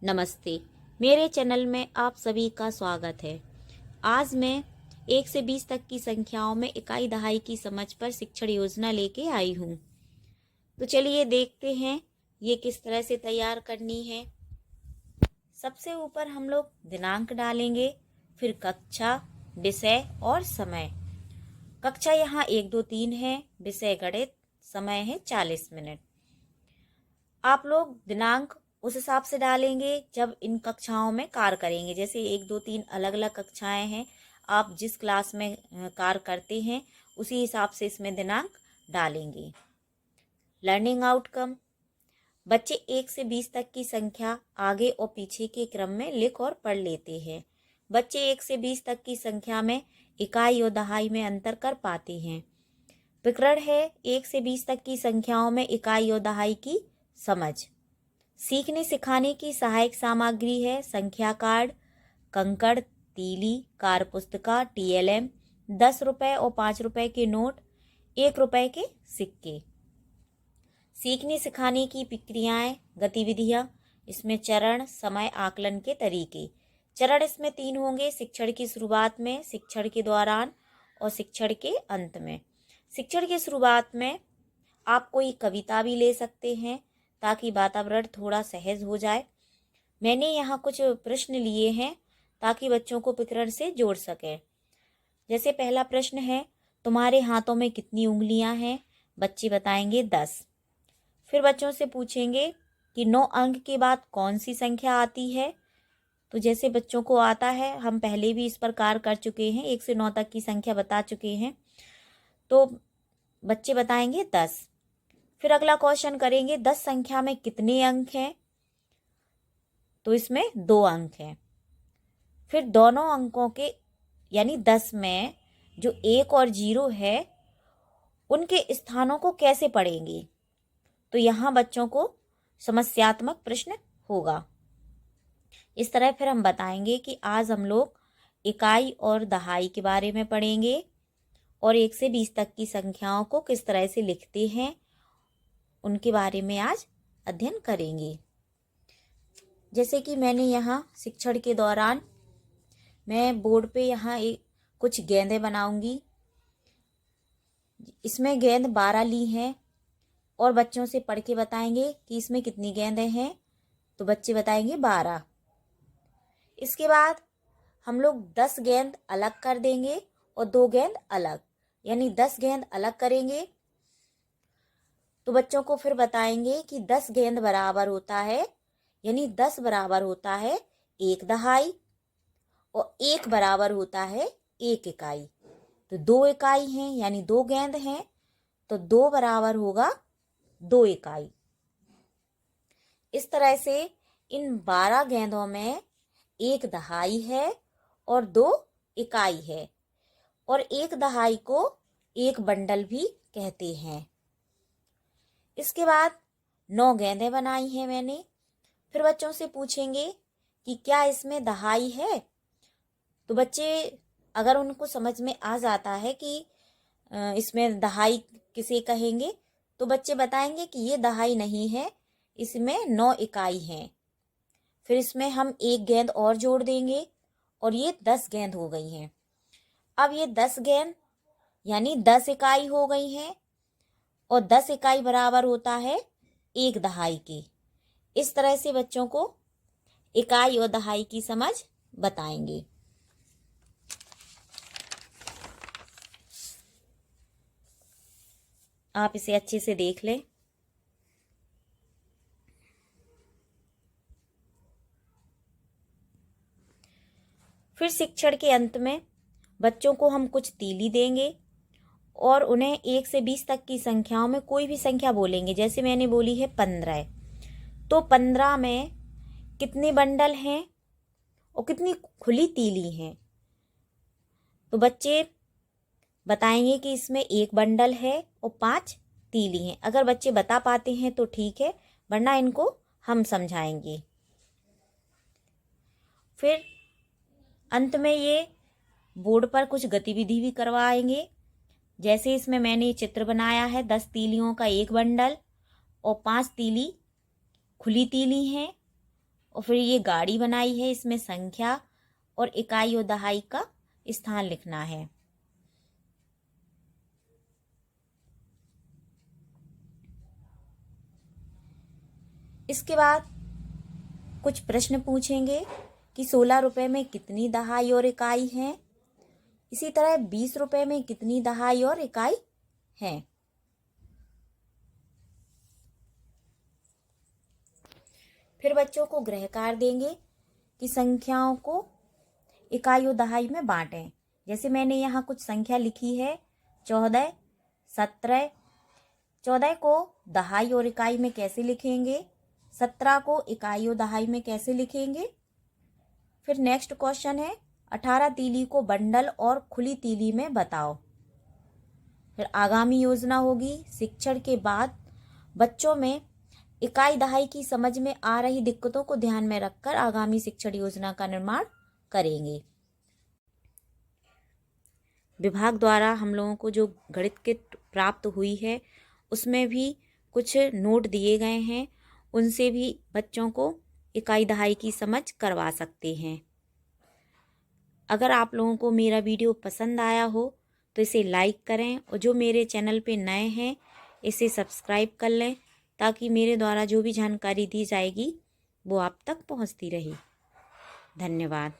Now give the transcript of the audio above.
नमस्ते। मेरे चैनल में आप सभी का स्वागत है। आज मैं 1 से 20 तक की संख्याओं में इकाई दहाई की समझ पर शिक्षण योजना लेके आई हूँ। तो चलिए देखते हैं ये किस तरह से तैयार करनी है। सबसे ऊपर हम लोग दिनांक डालेंगे, फिर कक्षा, विषय और समय। कक्षा यहाँ 1, 2, 3 है, विषय गणित, समय है 40 मिनट। आप लोग दिनांक उस हिसाब से डालेंगे जब इन कक्षाओं में कार्य करेंगे। जैसे 1, 2, 3 अलग अलग कक्षाएं हैं, आप जिस क्लास में कार्य करते हैं उसी हिसाब से इसमें दिनांक डालेंगे। लर्निंग आउटकम, बच्चे 1 से 20 तक की संख्या आगे और पीछे के क्रम में लिख और पढ़ लेते हैं। बच्चे 1 से 20 तक की संख्या में इकाई और दहाई में अंतर कर पाते हैं। प्रकरण है 1 से 20 तक की संख्याओं में इकाई और दहाई की समझ। सीखने सिखाने की सहायक सामग्री है संख्या कार्ड, कंकड़, तीली, कार्य पुस्तिका, TLM, 10 रुपए और 5 रुपए के नोट, 1 रुपए के सिक्के। सीखने सिखाने की प्रक्रियाएं, गतिविधियां, इसमें चरण, समय, आकलन के तरीके। चरण इसमें 3 होंगे: शिक्षण की शुरुआत में, शिक्षण के दौरान और शिक्षण के अंत में। शिक्षण की शुरुआत में आप कोई कविता भी ले सकते हैं ताकि वातावरण थोड़ा सहज हो जाए। मैंने यहाँ कुछ प्रश्न लिए हैं ताकि बच्चों को प्रकरण से जोड़ सकें। जैसे पहला प्रश्न है, तुम्हारे हाथों में कितनी उंगलियां हैं? बच्चे बताएंगे 10। फिर बच्चों से पूछेंगे कि 9 अंक के बाद कौन सी संख्या आती है? तो जैसे बच्चों को आता है, हम पहले भी इस पर कार्य कर चुके हैं, 1 से 9 तक की संख्या बता चुके हैं, तो बच्चे बताएंगे 10। फिर अगला क्वेश्चन करेंगे, 10 संख्या में कितने अंक हैं? तो इसमें 2 अंक हैं। फिर दोनों अंकों के यानी 10 में जो 1 और 0 है उनके स्थानों को कैसे पढ़ेंगे? तो यहाँ बच्चों को समस्यात्मक प्रश्न होगा। इस तरह फिर हम बताएंगे कि आज हम लोग इकाई और दहाई के बारे में पढ़ेंगे और 1 से 20 तक की संख्याओं को किस तरह से लिखते हैं उनके बारे में आज अध्ययन करेंगे। जैसे कि मैंने यहाँ शिक्षण के दौरान मैं बोर्ड पे यहाँ कुछ गेंदें बनाऊंगी। इसमें गेंद 12 ली हैं और बच्चों से पढ़ के बताएंगे कि इसमें कितनी गेंदें हैं। तो बच्चे बताएंगे 12। इसके बाद हम लोग 10 गेंद अलग कर देंगे और 2 गेंद अलग, यानी 10 गेंद अलग करेंगे। तो बच्चों को फिर बताएंगे कि 10 गेंद बराबर होता है, यानी 10 बराबर होता है 1 दहाई और 1 बराबर होता है 1 इकाई। तो 2 इकाई हैं यानी 2 गेंद हैं, तो 2 बराबर होगा 2 इकाई। इस तरह से इन 12 गेंदों में 1 दहाई है और 2 इकाई है, और 1 दहाई को 1 बंडल भी कहते हैं। इसके बाद 9 गेंदें बनाई हैं मैंने। फिर बच्चों से पूछेंगे कि क्या इसमें दहाई है? तो बच्चे अगर उनको समझ में आ जाता है कि इसमें दहाई किसे कहेंगे, तो बच्चे बताएंगे कि ये दहाई नहीं है, इसमें 9 इकाई हैं। फिर इसमें हम 1 गेंद और जोड़ देंगे और ये 10 गेंद हो गई हैं। अब ये 10 गेंद यानी 10 इकाई हो गई हैं और 10 इकाई बराबर होता है 1 दहाई के। इस तरह से बच्चों को इकाई और दहाई की समझ बताएंगे। आप इसे अच्छे से देख लें। फिर शिक्षण के अंत में बच्चों को हम कुछ तीली देंगे और उन्हें 1 से 20 तक की संख्याओं में कोई भी संख्या बोलेंगे। जैसे मैंने बोली है 15, तो 15 में कितने बंडल हैं और कितनी खुली तीली हैं? तो बच्चे बताएंगे कि इसमें 1 बंडल है और 5 तीली हैं। अगर बच्चे बता पाते हैं तो ठीक है, वरना इनको हम समझाएंगे। फिर अंत में ये बोर्ड पर कुछ गतिविधि भी करवाएंगे। जैसे इसमें मैंने चित्र बनाया है 10 तीलियों का 1 बंडल और 5 तीली खुली तीली हैं, और फिर ये गाड़ी बनाई है, इसमें संख्या और इकाई और दहाई का स्थान लिखना है। इसके बाद कुछ प्रश्न पूछेंगे कि 16 रुपये में कितनी दहाई और इकाई है। इसी तरह 20 रुपये में कितनी दहाई और इकाई है। फिर बच्चों को गृह कार्य देंगे कि संख्याओं को इकाई और दहाई में बांटें। जैसे मैंने यहाँ कुछ संख्या लिखी है 14, 17। 14 को दहाई और इकाई में कैसे लिखेंगे, 17 को इकाई और दहाई में कैसे लिखेंगे। फिर नेक्स्ट क्वेश्चन है 18 तीली को बंडल और खुली तीली में बताओ। फिर आगामी योजना होगी शिक्षण के बाद बच्चों में इकाई दहाई की समझ में आ रही दिक्कतों को ध्यान में रखकर आगामी शिक्षण योजना का निर्माण करेंगे। विभाग द्वारा हम लोगों को जो गणित किट प्राप्त हुई है उसमें भी कुछ नोट दिए गए हैं, उनसे भी बच्चों को इकाई दहाई की समझ करवा सकते हैं। अगर आप लोगों को मेरा वीडियो पसंद आया हो तो इसे लाइक करें और जो मेरे चैनल पे नए हैं इसे सब्सक्राइब कर लें, ताकि मेरे द्वारा जो भी जानकारी दी जाएगी वो आप तक पहुंचती रहे। धन्यवाद।